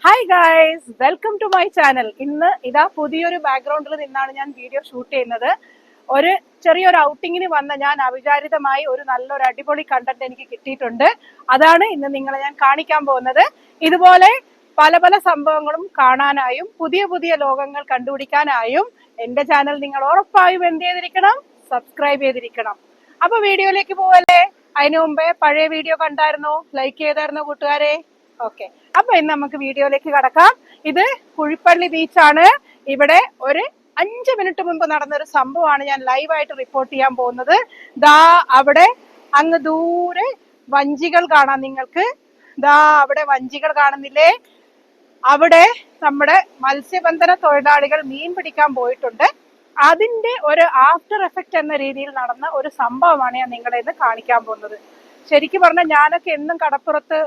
Hi guys, welcome to my channel. ഇന്ന് ഇതാ പുതിയൊരു ബാക്ക്ഗ്രൗണ്ടിൽ നിന്നാണ് ഞാൻ വീഡിയോ ഷൂട്ട് ചെയ്യുന്നത്. ഒരു ചെറിയൊരു ഔട്ടിങ്ങിന് വന്ന ഞാൻ അവിചാരിതമായി ഒരു നല്ലൊരു അടിപൊളി കണ്ടന്റ് എനിക്ക് കിട്ടിയിട്ടുണ്ട്. അതാണ് ഇന്ന് നിങ്ങളെ ഞാൻ കാണിക്കാൻ പോകുന്നത്. ഇതുപോലെ പല പല സംഭവങ്ങളും കാണാനായും പുതിയ പുതിയ ലോകങ്ങൾ കണ്ടുപിടിക്കാനായും എന്റെ ചാനൽ നിങ്ങൾ ഉറപ്പായും എന്ത് ചെയ്തിരിക്കണം? സബ്സ്ക്രൈബ് ചെയ്തിരിക്കണം. അപ്പൊ വീഡിയോയിലേക്ക് പോവല്ലേ? അതിനു മുമ്പേ പഴയ വീഡിയോ കണ്ടായിരുന്നോ? ലൈക്ക് ചെയ്തായിരുന്നോ കൂട്ടുകാരെ? ഓക്കെ, അപ്പൊ ഇന്ന് നമുക്ക് വീഡിയോയിലേക്ക് കടക്കാം. ഇത് കുഴിപ്പള്ളി ബീച്ചാണ്. ഇവിടെ ഒരു 5 മിനിറ്റ് മുമ്പ് നടന്നൊരു സംഭവമാണ് ഞാൻ ലൈവായിട്ട് റിപ്പോർട്ട് ചെയ്യാൻ പോകുന്നത്. ദാ അവിടെ അങ്ങ് ദൂരെ വഞ്ചികൾ കാണാം നിങ്ങൾക്ക്. ദാ അവിടെ വഞ്ചികൾ കാണുന്നില്ലേ? അവിടെ നമ്മുടെ മത്സ്യബന്ധന തൊഴിലാളികൾ മീൻ പിടിക്കാൻ പോയിട്ടുണ്ട്. അതിന്റെ ഒരു ആഫ്റ്റർ എഫക്റ്റ് എന്ന രീതിയിൽ നടന്ന ഒരു സംഭവമാണ് ഞാൻ നിങ്ങളെ ഇന്ന് കാണിക്കാൻ പോകുന്നത്. ശരിക്കും പറഞ്ഞാൽ ഞാനൊക്കെ എന്നും കടപ്പുറത്ത്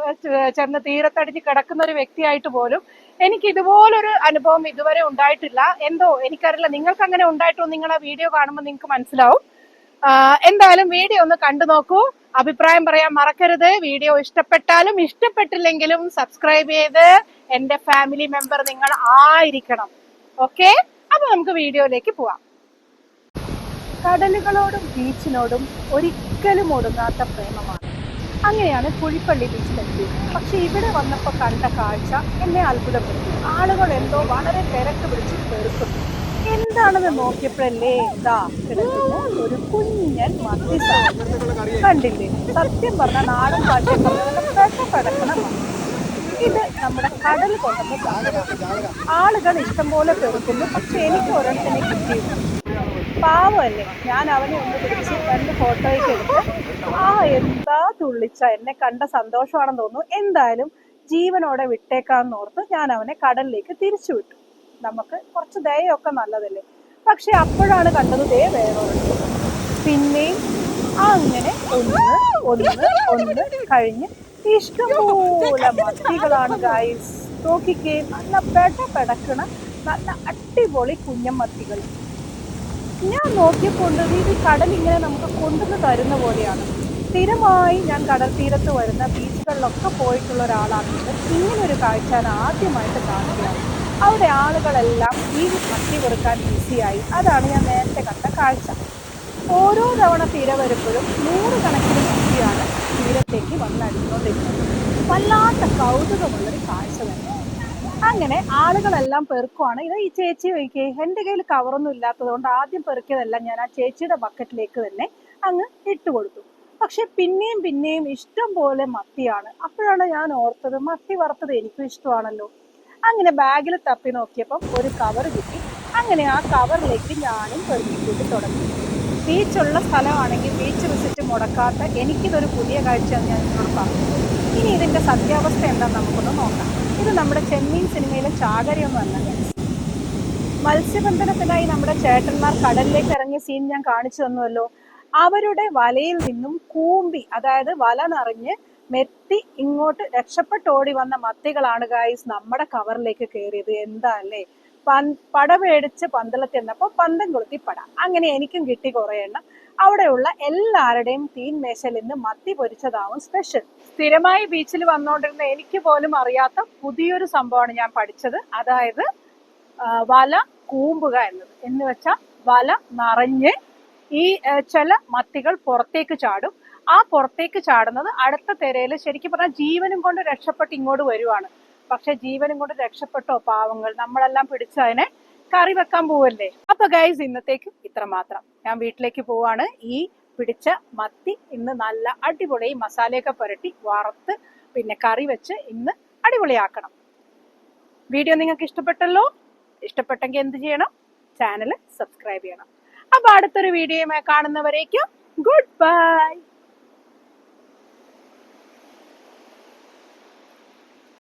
ചെന്ന് തീരത്തടിച്ച് കിടക്കുന്ന ഒരു വ്യക്തിയായിട്ട് പോലും എനിക്ക് ഇതുപോലൊരു അനുഭവം ഇതുവരെ ഉണ്ടായിട്ടില്ല. എന്തോ എനിക്കറിയില്ല, നിങ്ങൾക്ക് അങ്ങനെ ഉണ്ടായിട്ടോ? നിങ്ങൾ ആ വീഡിയോ കാണുമ്പോൾ നിങ്ങൾക്ക് മനസ്സിലാവും. എന്തായാലും വീഡിയോ ഒന്ന് കണ്ടു നോക്കൂ, അഭിപ്രായം പറയാൻ മറക്കരുത്. വീഡിയോ ഇഷ്ടപ്പെട്ടാലും ഇഷ്ടപ്പെട്ടില്ലെങ്കിലും സബ്സ്ക്രൈബ് ചെയ്ത് എന്റെ ഫാമിലി മെമ്പർ നിങ്ങൾ ആയിരിക്കണം. ഓക്കെ, അപ്പൊ നമുക്ക് വീഡിയോയിലേക്ക് പോവാം. കടലുകളോടും ബീച്ചിനോടും ഒരിക്കലും ഒടുങ്ങാത്ത പ്രേമമാണ്. അങ്ങനെയാണ് കുഴിപ്പള്ളി ബീച്ചിലെത്തിയത്. പക്ഷെ ഇവിടെ വന്നപ്പോൾ കണ്ട കാഴ്ച എന്നെ അത്ഭുതപ്പെടുത്തി. ആളുകൾ എന്തോ വളരെ തിരക്ക് പിടിച്ച് പെറുക്കുന്നു. എന്താണെന്ന് നോക്കിയപ്പോഴല്ലേ ഇതാ കിടക്കുന്നു ഒരു കുഞ്ഞൻ മത്തി. കണ്ടില്ലേ? സത്യം പറഞ്ഞ നാടൻ ഭാഷ കിടക്കണ മത്തി. ഇത് നമ്മുടെ കടൽ കൊണ്ടുവന്ന് ആളുകൾ ഇഷ്ടംപോലെ പെറുക്കുന്നു. പക്ഷെ എനിക്ക് ഒരെണ്ണത്തിനെ കിട്ടിയില്ല. പാവമല്ലേ, ഞാൻ അവനെ ഒന്ന് പിടിച്ച് 2 ഫോട്ടോയൊക്കെ എടുത്ത് എന്താ തുള്ളിച്ച. എന്നെ കണ്ട സന്തോഷമാണെന്ന് തോന്നുന്നു. എന്തായാലും ജീവനോടെ വിട്ടേക്കാന്ന് ഓർത്ത് ഞാൻ അവനെ കടലിലേക്ക് തിരിച്ചു വിട്ടു. നമുക്ക് കുറച്ച് ദയൊക്കെ നല്ലതല്ലേ. പക്ഷെ അപ്പോഴാണ് കണ്ടത് ദേ വേറൊരു. പിന്നെയും അങ്ങനെ ഒന്ന് കഴിഞ്ഞ് ഇഷ്ടംപോലെ മത്തികളാണ് ഗൈസ്. നോക്കിക്കേ, നല്ല പെടക്കണ നല്ല അടിപൊളി കുഞ്ഞൻ മത്തികൾ. ഞാൻ നോക്കിയപ്പോൾ ഇത് കടൽ ഇങ്ങനെ നമുക്ക് കൊണ്ടുവന്ന് തരുന്ന പോലെയാണ്. സ്ഥിരമായി ഞാൻ കടൽ തീരത്ത് വരുന്ന ബീച്ചുകളിലൊക്കെ പോയിട്ടുള്ള ഒരാളാണെങ്കിൽ ഇങ്ങനൊരു കാഴ്ച ആദ്യമായിട്ട് കാണുകയാണ്. അവിടെ ആളുകളെല്ലാം ഈ മത്തി വെറുക്കാൻ ബിസിയായി. അതാണ് ഞാൻ നേരത്തെ കണ്ട കാഴ്ച. ഓരോ തവണ തിര വരുമ്പോഴും 100 കണക്കിന് മത്തിയാണ് തീരത്തേക്ക് വന്നടിച്ചുകൊണ്ടിരിക്കുന്നത്. വല്ലാത്ത കൗതുകമുള്ളൊരു കാഴ്ച തന്നെ. അങ്ങനെ ആളുകളെല്ലാം പെറുക്കുവാണ്. ഇത് ഈ ചേച്ചി ചോദിക്കേ, എൻ്റെ കയ്യിൽ കവറൊന്നും ഇല്ലാത്തത് കൊണ്ട് ആദ്യം പെറുക്കിയതെല്ലാം ഞാൻ ആ ചേച്ചിയുടെ ബക്കറ്റിലേക്ക് തന്നെ അങ്ങ് ഇട്ടുകൊടുത്തു. പക്ഷെ പിന്നെയും ഇഷ്ടം പോലെ മത്തിയാണ്. അപ്പോഴാണ് ഞാൻ ഓർത്തത്, മത്തി വറുത്തത് എനിക്കും ഇഷ്ടമാണല്ലോ. അങ്ങനെ ബാഗിൽ തപ്പി നോക്കിയപ്പം ഒരു കവർ കിട്ടി. അങ്ങനെ ആ കവറിലേക്ക് ഞാനും പെറുക്കിക്കൂട്ടി തുടങ്ങി. ബീച്ചുള്ള സ്ഥലമാണെങ്കിൽ ബീച്ച് വിസിറ്റ് മുടക്കാത്ത എനിക്കിതൊരു പുതിയ കാഴ്ചയാണ് ഞാൻ നിങ്ങളോട് പറഞ്ഞത്. ഇനി ഇതിന്റെ സത്യാവസ്ഥ എന്താണെന്ന് നമുക്കൊന്ന് നോക്കാം. ഇത് നമ്മുടെ ചെമ്മീൻ സിനിമയിലെ ചാകരയൊന്നും അല്ല. മത്സ്യബന്ധനത്തിനായി നമ്മുടെ ചേട്ടന്മാർ കടലിലേക്ക് ഇറങ്ങിയ സീൻ ഞാൻ കാണിച്ചു തന്നുവല്ലോ. അവരുടെ വലയിൽ നിന്നും കൂമ്പി, അതായത് വല നിറഞ്ഞ് മെത്തി ഇങ്ങോട്ട് രക്ഷപ്പെട്ടോടി വന്ന മത്തികളാണ് ഗായ്സ് നമ്മുടെ കവറിലേക്ക് കയറിയത്. എന്താ അല്ലേ? പട പേടിച്ച് പന്തളത്തിരുന്നപ്പോ പന്തം കൊളുത്തി പട. അങ്ങനെ എനിക്കും കിട്ടി കുറെ എണ്ണം. അവിടെയുള്ള എല്ലാവരുടെയും തീൻമേശയിൽ നിന്ന് മത്തി പൊരിച്ചതാവും സ്പെഷ്യൽ. സ്ഥിരമായി ബീച്ചിൽ വന്നുകൊണ്ടിരുന്ന എനിക്ക് പോലും അറിയാത്ത പുതിയൊരു സംഭവമാണ് ഞാൻ പഠിച്ചത്. അതായത് വല കൂമ്പുക എന്ന് വെച്ചാൽ വല നിറഞ്ഞ് ഈ ചില മത്തികൾ പുറത്തേക്ക് ചാടും. ആ പുറത്തേക്ക് ചാടുന്നത് അടുത്ത തിരയിൽ ശരിക്കും പറഞ്ഞാൽ ജീവനും കൊണ്ട് രക്ഷപ്പെട്ട് ഇങ്ങോട്ട് വരുവാണ്. പക്ഷെ ജീവനും കൊണ്ട് രക്ഷപ്പെട്ടോ പാവങ്ങൾ? നമ്മളെല്ലാം പിടിച്ച് അതിനെ കറി വെക്കാൻ പോവല്ലേ. അപ്പൊ ഗൈസ്, ഇന്നത്തേക്ക് ഇത്ര മാത്രം. ഞാൻ വീട്ടിലേക്ക് പോവാണ്. ഈ പിടിച്ച മത്തി ഇന്ന് നല്ല അടിപൊളി മസാലയൊക്കെ പുരട്ടി വറുത്ത് പിന്നെ കറി വെച്ച് ഇന്ന് അടിപൊളിയാക്കണം. വീഡിയോ നിങ്ങൾക്ക് ഇഷ്ടപ്പെട്ടല്ലോ? ഇഷ്ടപ്പെട്ടെങ്കിൽ എന്ത് ചെയ്യണം? ചാനൽ സബ്സ്ക്രൈബ് ചെയ്യണം. അപ്പൊ അടുത്തൊരു വീഡിയോയുമായി കാണുന്നവരേക്കും ഗുഡ് ബൈ.